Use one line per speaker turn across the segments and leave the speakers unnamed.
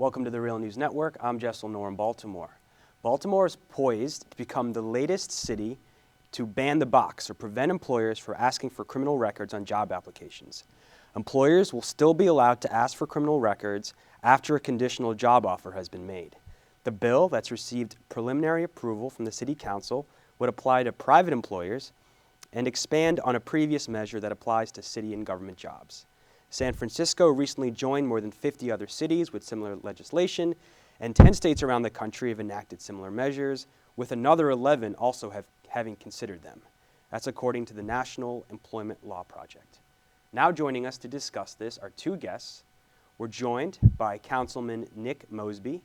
Welcome to the Real News Network. I'm Jessel Noor in Baltimore. Baltimore is poised to become the latest city to ban the box or prevent employers from asking for criminal records on job applications. Employers will still be allowed to ask for criminal records after a conditional job offer has been made. The bill that's received preliminary approval from the City Council would apply to private employers and expand on a previous measure that applies to city and government jobs. San Francisco recently joined more than 50 other cities with similar legislation, and 10 states around the country have enacted similar measures, with another 11 also having considered them. That's according to the National Employment Law Project. Now joining us to discuss this are two guests. We're joined by Councilman Nick Mosby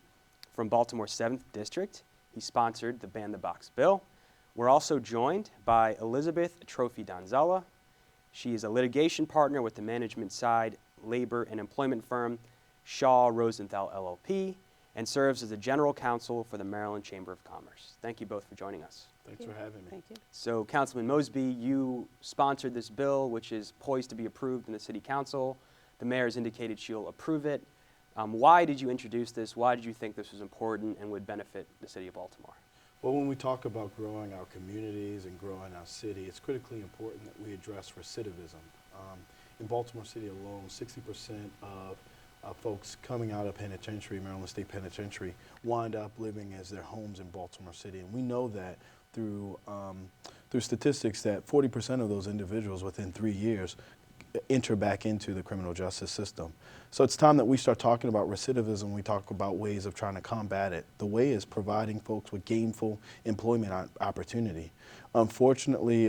from Baltimore's 7th District. He sponsored the Ban the Box bill. We're also joined by Elizabeth Trophy Donzella. She is a litigation partner with the management side labor and employment firm Shaw Rosenthal LLP and serves as the general counsel for the Maryland Chamber of Commerce. Thank you both for joining us.
Thanks for having me.
Thank you.
So Councilman Mosby, you sponsored this bill, which is poised to be approved in the City Council. The mayor has indicated she'll approve it. Why did you introduce this? Why did you think this was important and would benefit the city of Baltimore?
Well, when we talk about growing our communities and growing our city, it's critically important that we address recidivism. In Baltimore City alone, 60% of folks coming out of penitentiary, Maryland State Penitentiary, wind up living as their homes in Baltimore City. And we know that through statistics that 40% of those individuals within 3 years enter back into the criminal justice system. So it's time that we start talking about recidivism. We talk about ways of trying to combat it. The way is providing folks with gainful employment opportunity. Unfortunately,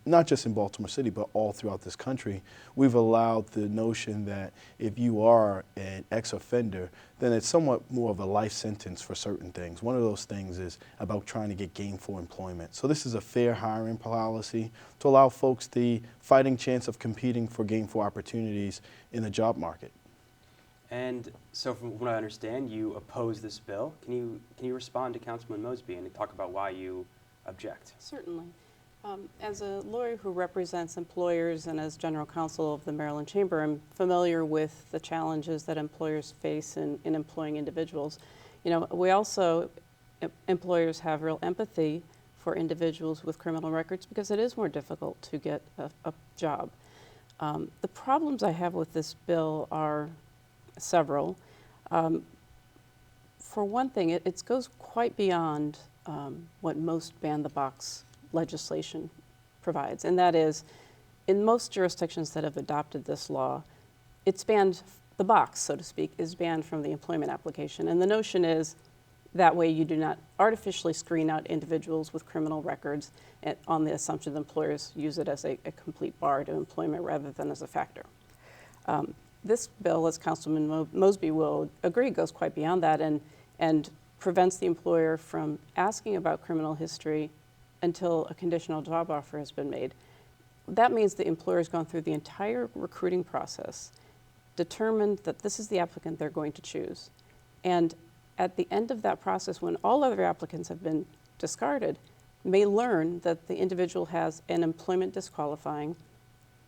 not just in Baltimore City, but all throughout this country, we've allowed the notion that if you are an ex-offender, then it's somewhat more of a life sentence for certain things. One of those things is about trying to get gainful employment. So this is a fair hiring policy to allow folks the fighting chance of competing for gainful opportunities in the job market.
And so from what I understand, you oppose this bill. Can you respond to Councilman Mosby and talk about why you object?
Certainly. As a lawyer who represents employers and as general counsel of the Maryland Chamber, I'm familiar with the challenges that employers face in employing individuals. You know, we also, employers have real empathy for individuals with criminal records because it is more difficult to get a job. The problems I have with this bill are several. For one thing, it goes quite beyond what most ban the box legislation provides, and that is, in most jurisdictions that have adopted this law, it's banned, the box, so to speak, is banned from the employment application. And the notion is that way you do not artificially screen out individuals with criminal records on the assumption that employers use it as a complete bar to employment rather than as a factor. This bill, as Councilman Mosby will agree, goes quite beyond that and prevents the employer from asking about criminal history until a conditional job offer has been made. That means the employer has gone through the entire recruiting process, determined that this is the applicant they're going to choose. And at the end of that process, when all other applicants have been discarded, may learn that the individual has an employment disqualifying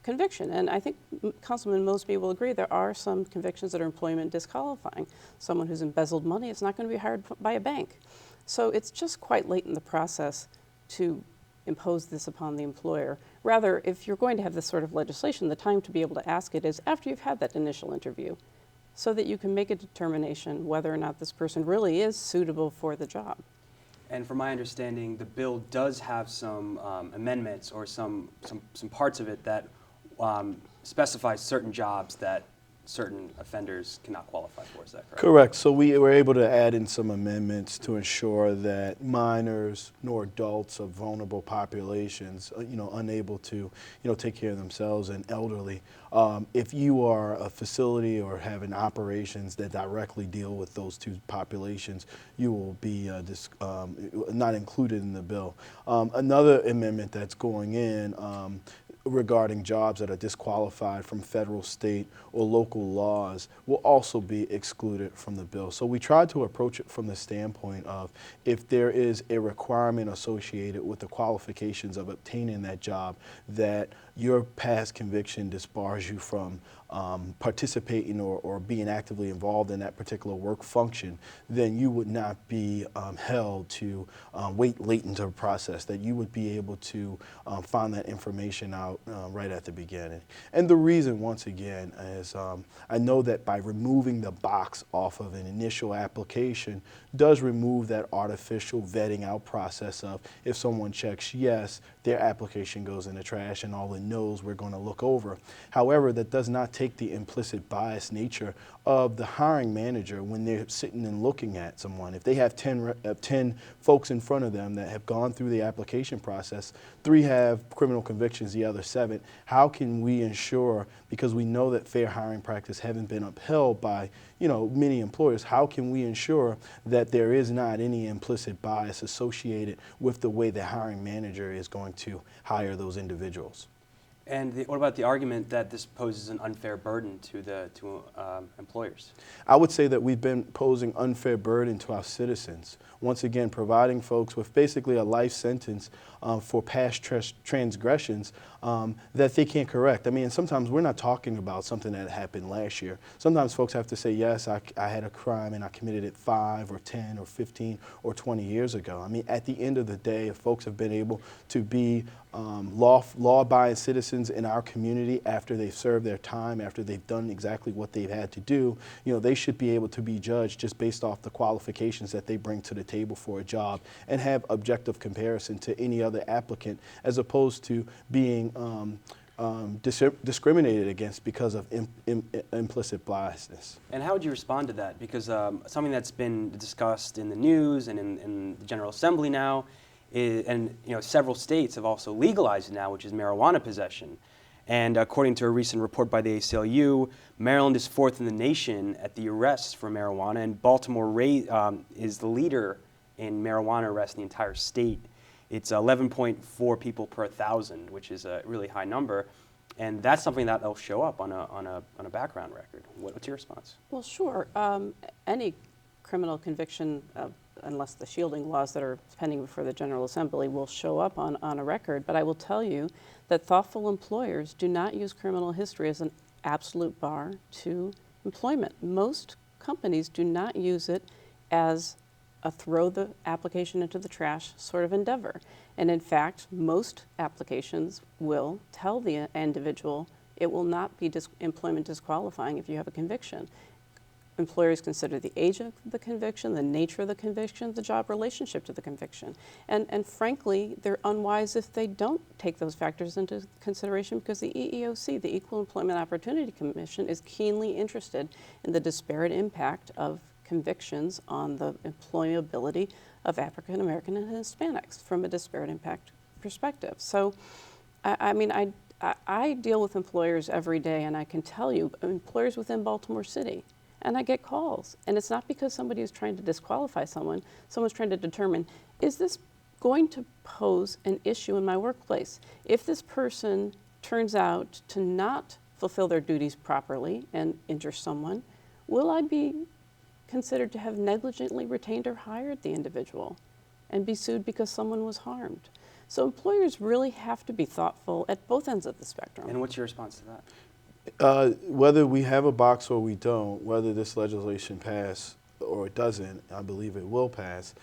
conviction. And I think Councilman Mosby will agree there are some convictions that are employment disqualifying. Someone who's embezzled money is not going to be hired by a bank. So it's just quite late in the process to impose this upon the employer. Rather, if you're going to have this sort of legislation, the time to be able to ask it is after you've had that initial interview, so that you can make a determination whether or not this person really is suitable for the job.
And from my understanding, the bill does have some amendments or some parts of it that specify certain jobs that certain offenders cannot qualify for. Is that correct?
Correct. So we were able to add in some amendments to ensure that minors nor adults of vulnerable populations, unable to, take care of themselves, and elderly, if you are a facility or having operations that directly deal with those two populations, you will be not included in the bill. Another amendment that's going in regarding jobs that are disqualified from federal, state, or local laws will also be excluded from the bill. So we tried to approach it from the standpoint of if there is a requirement associated with the qualifications of obtaining that job, that your past conviction disbars you from participating or being actively involved in that particular work function, then you would not be held to wait late into the process, that you would be able to find that information out right at the beginning. And the reason, once again, is I know that by removing the box off of an initial application does remove that artificial vetting out process of if someone checks yes, their application goes in the trash and all it knows we're going to look over. However, that does not take the implicit bias nature of the hiring manager when they're sitting and looking at someone. If they have 10 folks in front of them that have gone through the application process, 3 have criminal convictions, the other 7, how can we ensure, because we know that fair hiring practice haven't been upheld by many employers, how can we ensure that there is not any implicit bias associated with the way the hiring manager is going to hire those individuals?
And what about the argument that this poses an unfair burden to employers?
I would say that we've been posing unfair burden to our citizens. Once again, providing folks with basically a life sentence for past transgressions that they can't correct. I mean, sometimes we're not talking about something that happened last year. Sometimes folks have to say, yes, I had a crime and I committed it 5 or 10 or 15 or 20 years ago. I mean, at the end of the day, if folks have been able to be law-abiding citizens in our community after they've served their time, after they've done exactly what they've had to do, they should be able to be judged just based off the qualifications that they bring to the table for a job and have objective comparison to any other applicant, as opposed to being discriminated against because of implicit biasness.
And how would you respond to that? Because something that's been discussed in the news and in the General Assembly now, and several states have also legalized it now, which is marijuana possession. And according to a recent report by the ACLU, Maryland is 4th in the nation at the arrests for marijuana, and Baltimore is the leader in marijuana arrests in the entire state. It's 11.4 people per 1,000, which is a really high number, and that's something that will show up on a background record. What's your response?
Well, sure. Any criminal conviction, unless the shielding laws that are pending before the General Assembly will show up on a record, but I will tell you that thoughtful employers do not use criminal history as an absolute bar to employment. Most companies do not use it as a throw the application into the trash sort of endeavor. And in fact, most applications will tell the individual it will not be employment disqualifying if you have a conviction. Employers consider the age of the conviction, the nature of the conviction, the job relationship to the conviction. And frankly, they're unwise if they don't take those factors into consideration, because the EEOC, the Equal Employment Opportunity Commission, is keenly interested in the disparate impact of convictions on the employability of African American and Hispanics from a disparate impact perspective. So, I deal with employers every day, and I can tell you, employers within Baltimore City, and I get calls. And it's not because somebody is trying to disqualify someone. Someone's trying to determine, is this going to pose an issue in my workplace? If this person turns out to not fulfill their duties properly and injure someone, will I be considered to have negligently retained or hired the individual and be sued because someone was harmed? So employers really have to be thoughtful at both ends of the spectrum.
And what's your response to that?
Whether we have a box or we don't, whether this legislation passes or it doesn't, I believe it will pass,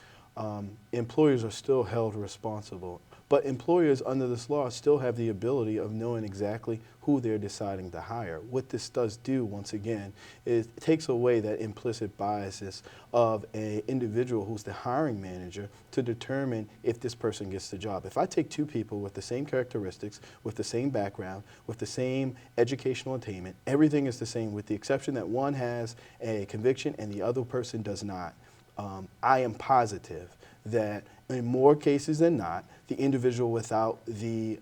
employers are still held responsible. But employers under this law still have the ability of knowing exactly who they're deciding to hire. What this does do, once again, is it takes away that implicit biases of an individual who's the hiring manager to determine if this person gets the job. If I take 2 people with the same characteristics, with the same background, with the same educational attainment, everything is the same with the exception that one has a conviction and the other person does not. I am positive that in more cases than not, the individual without the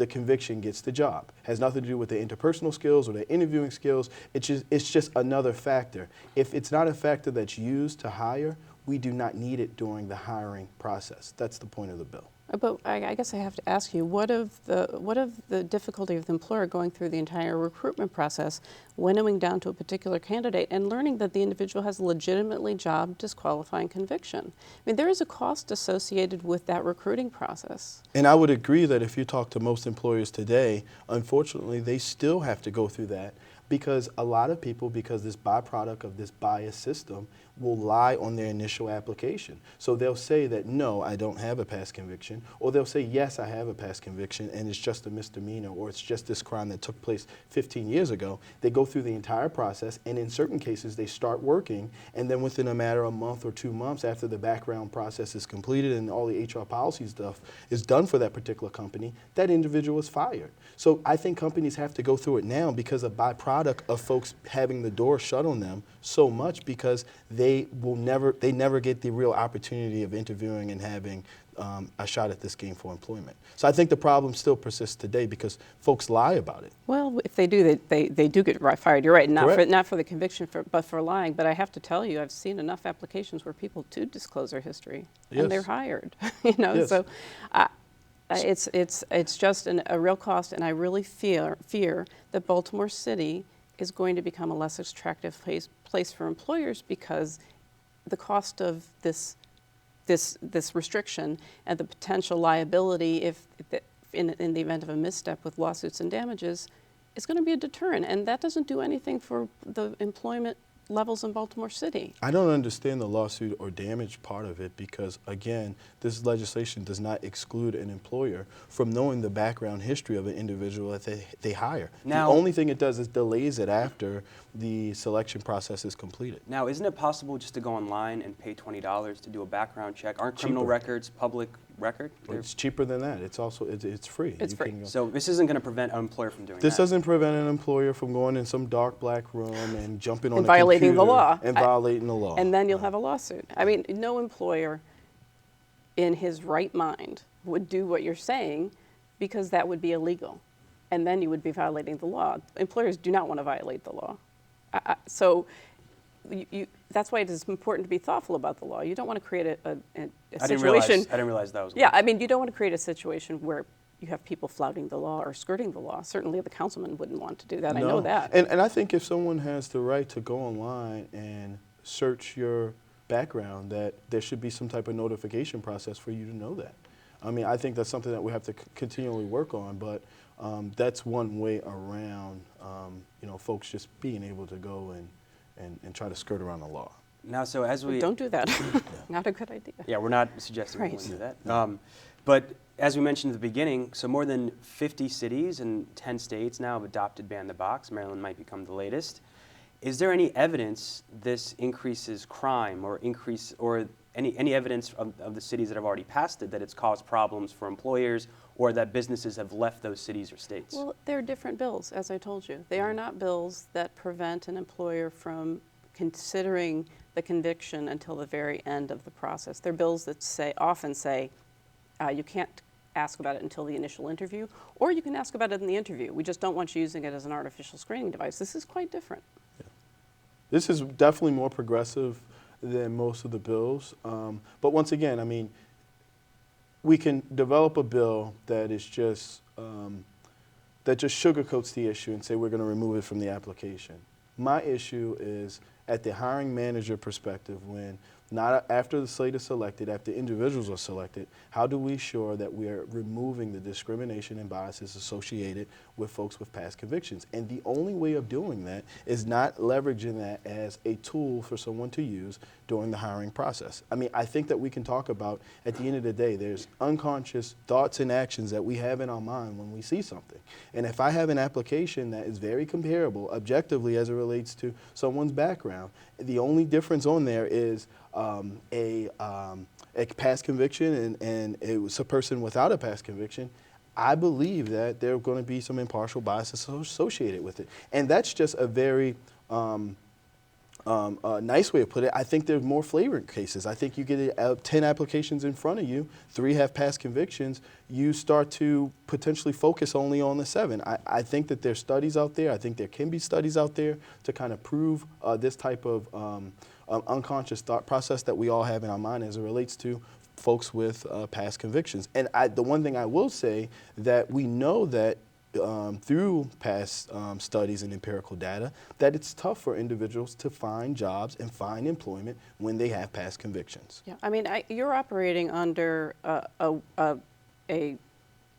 conviction gets the job. Has nothing to do with their interpersonal skills or their interviewing skills. It's just another factor. If it's not a factor that's used to hire, we do not need it during the hiring process. That's the point of the bill.
But I guess I have to ask you, what of the difficulty of the employer going through the entire recruitment process, winnowing down to a particular candidate, and learning that the individual has a legitimately job disqualifying conviction? I mean, there is a cost associated with that recruiting process.
And I would agree that if you talk to most employers today, unfortunately, they still have to go through that because a lot of people, because this byproduct of this bias system, will lie on their initial application. So they'll say that, no, I don't have a past conviction, or they'll say, yes, I have a past conviction, and it's just a misdemeanor, or it's just this crime that took place 15 years ago. They go through the entire process, and in certain cases, they start working, and then within a matter of a month or 2 months after the background process is completed and all the HR policy stuff is done for that particular company, that individual is fired. So I think companies have to go through it now because of byproduct of folks having the door shut on them so much because they never get the real opportunity of interviewing and having a shot at this gainful employment. So I think the problem still persists today because folks lie about it.
Well, if they do, they do get fired. You're right,
Correct.
not for the conviction, but for lying. But I have to tell you, I've seen enough applications where people do disclose their history,
Yes.
and they're hired. You know,
Yes.
so it's just a real cost, and I really fear that Baltimore City is going to become a less attractive place for employers because the cost of this restriction and the potential liability in the event of a misstep with lawsuits and damages is going to be a deterrent, and that doesn't do anything for the employment levels in Baltimore City.
I don't understand the lawsuit or damage part of it because, again, this legislation does not exclude an employer from knowing the background history of an individual that they hire.
Now,
the only thing it does is delays it after the selection process is completed.
Now, isn't it possible just to go online and pay $20 to do a background check? Aren't criminal
Cheaper.
records public record?
It's cheaper than that. It's also it's free.
It's
You
free.
can go-
So this isn't going to prevent an employer from doing
This
that.
doesn't prevent an employer from going in some dark black room and jumping on
And
a
violating the
computer
law.
and violating the law.
And then you'll have a lawsuit. I mean, no employer in his right mind would do what you're saying because that would be illegal. And then you would be violating the law. Employers do not want to violate the law. So that's why it is important to be thoughtful about the law. You don't want to create a situation.
I didn't realize that was.
Yeah, I mean, you don't want to create a situation where you have people flouting the law or skirting the law. Certainly the councilman wouldn't want to do that. I know
No.
that.
And I think if someone has the right to go online and search your background, that there should be some type of notification process for you to know that. I mean, I think that's something that we have to continually work on, but that's one way around, folks just being able to go and try to skirt around the law.
Now, so as we
Don't do that. Not a good idea.
Yeah, we're not suggesting we
Right.
want to do that. But as we mentioned at the beginning, so more than 50 cities and 10 states now have adopted Ban the Box. Maryland might become the latest. Is there any evidence this increases crime or any evidence of the cities that have already passed it that it's caused problems for employers or that businesses have left those cities or states?
Well, they're different bills, as I told you. They are not bills that prevent an employer from considering the conviction until the very end of the process. They're bills that often say you can't ask about it until the initial interview, or you can ask about it in the interview. We just don't want you using it as an artificial screening device. This is quite different.
This is definitely more progressive than most of the bills. But once again, I mean, we can develop a bill that is just that just sugarcoats the issue and say we're going to remove it from the application. My issue is at the hiring manager perspective, when not after the slate is selected, after individuals are selected, how do we ensure that we are removing the discrimination and biases associated with folks with past convictions? And the only way of doing that is not leveraging that as a tool for someone to use during the hiring process. I mean, I think that we can talk about, at the end of the day, there's unconscious thoughts and actions that we have in our mind when we see something. And if I have an application that is very comparable objectively as it relates to someone's background, the only difference on there is a past conviction and it was a person without a past conviction, I believe that there are going to be some impartial biases associated with it. And that's just a very nice way to put it. I think there's more flagrant cases. I think you get 10 applications in front of you, 3 have past convictions, you start to potentially focus only on the 7. I think that there's studies out there, I think there can be studies out there to kind of prove this type of unconscious thought process that we all have in our mind as it relates to folks with past convictions. And the one thing I will say that we know that through past studies and empirical data, that it's tough for individuals to find jobs and find employment when they have past convictions.
Yeah, I mean, you're operating under a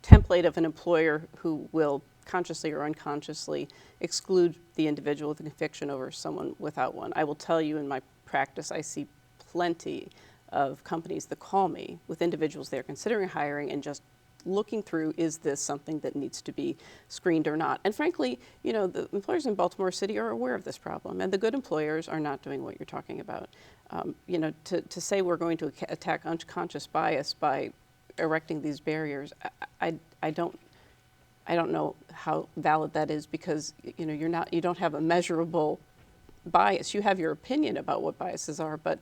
template of an employer who will consciously or unconsciously exclude the individual with a conviction over someone without one. I will tell you, in my practice, I see plenty of companies that call me with individuals they're considering hiring and just looking through, is this something that needs to be screened or not? And frankly, you know, the employers in Baltimore City are aware of this problem, and the good employers are not doing what you're talking about. You know, to say we're going to attack unconscious bias by erecting these barriers, I don't know how valid that is, because you know you don't have a measurable bias. You have your opinion about what biases are, but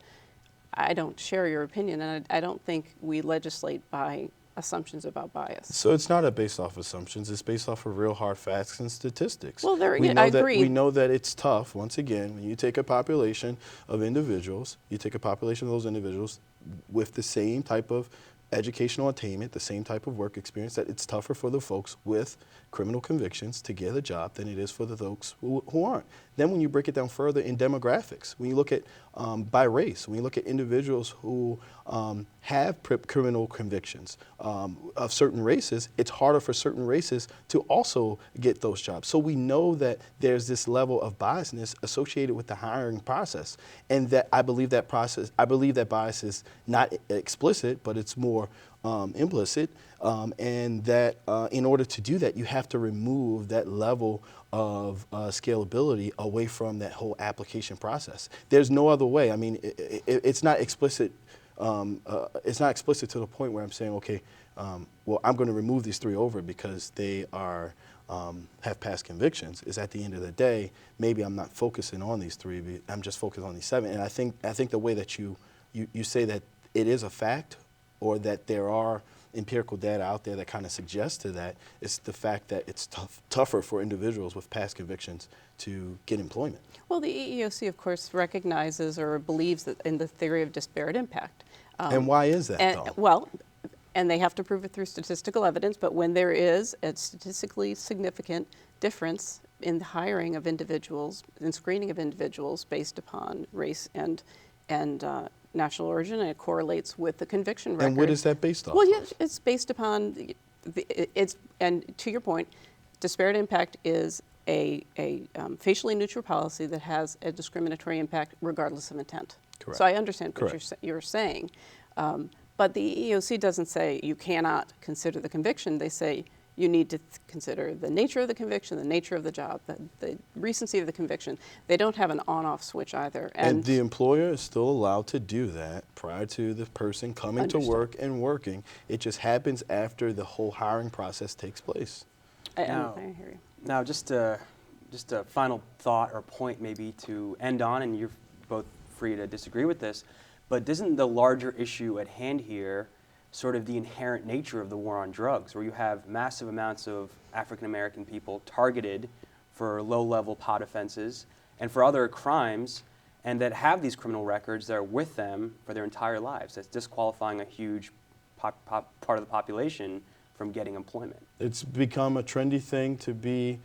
I don't share your opinion, and I don't think we legislate by assumptions about bias.
So it's not based off assumptions, it's based off of real hard facts and statistics.
Well,
We know
I
that,
agree.
we know that it's tough, once again, when you take a population of individuals, you take a population of those individuals with the same type of educational attainment, the same type of work experience, that it's tougher for the folks with criminal convictions to get a job than it is for the folks who aren't. Then when you break it down further in demographics, when you look at by race, when you look at individuals who have criminal convictions of certain races, it's harder for certain races to also get those jobs. So we know that there's this level of biasness associated with the hiring process, and that I believe that bias is not explicit, but it's more implicit, and that in order to do that, you have to remove that level of scalability away from that whole application process. There's no other way. I mean, it's not explicit. It's not explicit to the point where I'm saying, okay, well, I'm going to remove these three over because they are have past convictions. Is at the end of the day, maybe I'm not focusing on these three. I'm just focused on these seven. And I think the way that you say that it is a fact, or that there are empirical data out there that kind of suggests to that, is the fact that it's tougher for individuals with past convictions to get employment.
Well, the EEOC, of course, recognizes or believes that in the theory of disparate impact.
And why is that, though?
Well, and they have to prove it through statistical evidence, but when there is a statistically significant difference in the hiring of individuals and screening of individuals based upon race and national origin, and it correlates with the conviction record.
And what is that based off?
Well, yeah, it's based upon and to your point, disparate impact is a facially neutral policy that has a discriminatory impact regardless of intent.
Correct.
So I understand what
Correct.
you're saying, but the EEOC doesn't say you cannot consider the conviction. They say you need to consider the nature of the conviction, the nature of the job, the recency of the conviction. They don't have an on-off switch either.
And the employer is still allowed to do that prior to the person coming to work and working. It just happens after the whole hiring process takes place.
I hear you.
Now, just a final thought or point maybe to end on, and you're both free to disagree with this, but isn't the larger issue at hand here sort of the inherent nature of the war on drugs, where you have massive amounts of African American people targeted for low-level pot offenses and for other crimes, and that have these criminal records that are with them for their entire lives? That's disqualifying a huge part of the population from getting employment.
It's become a trendy thing to be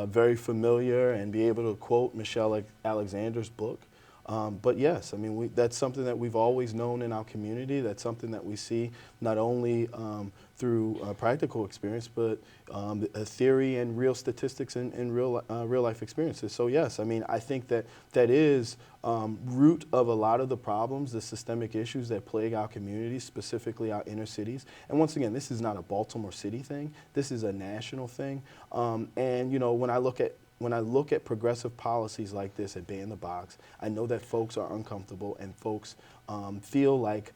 very familiar and be able to quote Michelle Alexander's book. But yes, I mean, that's something that we've always known in our community. That's something that we see not only through practical experience, but theory and real statistics and real life experiences. So yes, I mean, I think that is root of a lot of the problems, the systemic issues that plague our communities, specifically our inner cities. And once again, this is not a Baltimore City thing. This is a national thing. And you know, when I look at progressive policies like this at Ban the Box, I know that folks are uncomfortable and folks feel like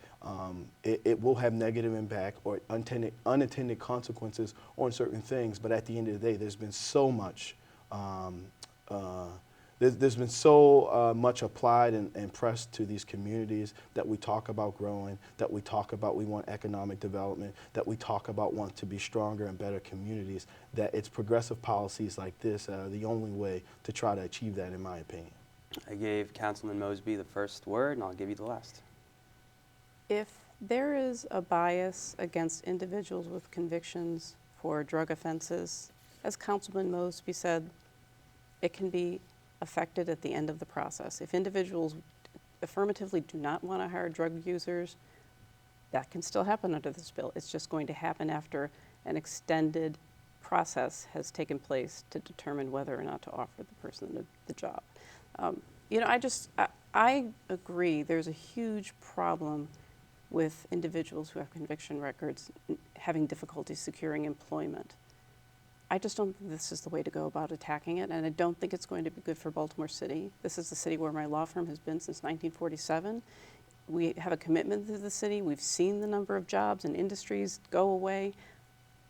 it will have negative impact or unintended consequences on certain things. But at the end of the day, there's been so much much applied and pressed to these communities that we talk about growing, that we talk about we want economic development, that we talk about want to be stronger and better communities, that it's progressive policies like this that are the only way to try to achieve that, in my opinion.
I gave Councilman Mosby the first word, and I'll give you the last.
If There is a bias against individuals with convictions for drug offenses. As Councilman Mosby said, it can be affected at the end of the process. If individuals affirmatively do not want to hire drug users, that can still happen under this bill. It's just going to happen after an extended process has taken place to determine whether or not to offer the person the job. You know, I agree there's a huge problem with individuals who have conviction records having difficulty securing employment. I just don't think this is the way to go about attacking it, and I don't think it's going to be good for Baltimore City. This is the city where my law firm has been since 1947. We have a commitment to the city. We've seen the number of jobs and industries go away.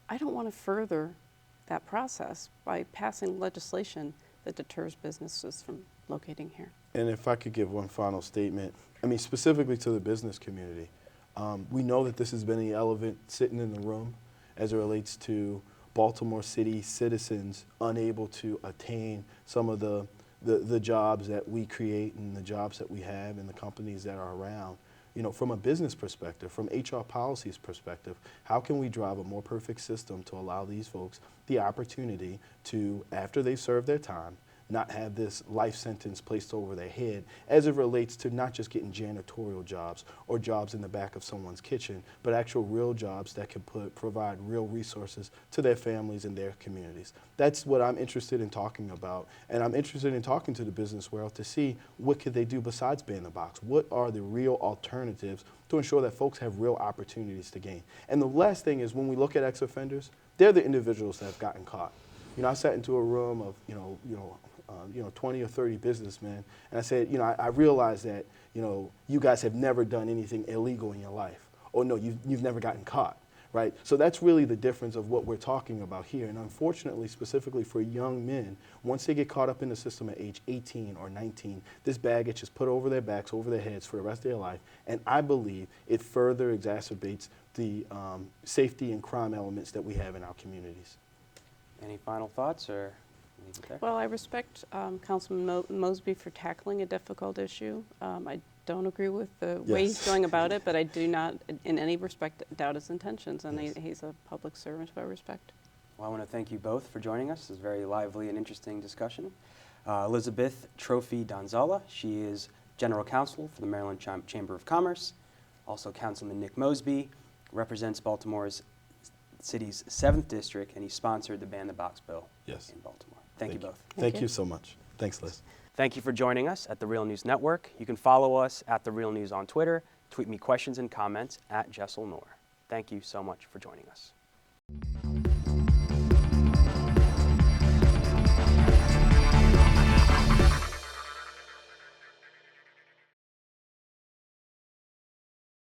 I don't want to further that process by passing legislation that deters businesses from locating here.
And if I could give one final statement, I mean, specifically to the business community, we know that this has been the elephant sitting in the room as it relates to Baltimore City citizens unable to attain some of the jobs that we create and the jobs that we have and the companies that are around. You know, from a business perspective, from HR policies perspective, how can we drive a more perfect system to allow these folks the opportunity to, after they've served their time, not have this life sentence placed over their head as it relates to not just getting janitorial jobs or jobs in the back of someone's kitchen, but actual real jobs that can provide real resources to their families and their communities. That's what I'm interested in talking about, and I'm interested in talking to the business world to see what could they do besides ban the box. What are the real alternatives to ensure that folks have real opportunities to gain? And the last thing is, when we look at ex-offenders, they're the individuals that have gotten caught. You know, I sat into a room of, 20 or 30 businessmen, and I said, I realize that, you guys have never done anything illegal in your life. Or no, you've never gotten caught, right? So that's really the difference of what we're talking about here. And unfortunately, specifically for young men, once they get caught up in the system at age 18 or 19, this baggage is put over their backs, over their heads for the rest of their life. And I believe it further exacerbates the safety and crime elements that we have in our communities.
Any final thoughts, or leave it there?
Well, I respect Councilman Mosby for tackling a difficult issue. I don't agree with the way he's going about it, but I do not, in any respect, doubt his intentions, and he's a public servant who I respect.
Well, I want to thank you both for joining us. This is a very lively and interesting discussion. Elizabeth Trophy Donzala, she is General Counsel for the Maryland Chamber of Commerce. Also, Councilman Nick Mosby represents Baltimore's City's 7th District, and he sponsored the Ban the Box bill in Baltimore. Thank you both.
Thank you so much. Thanks, Liz.
Thank you for joining us at The Real News Network. You can follow us at The Real News on Twitter. Tweet me questions and comments at Jessel Noor. Thank you so much for joining us.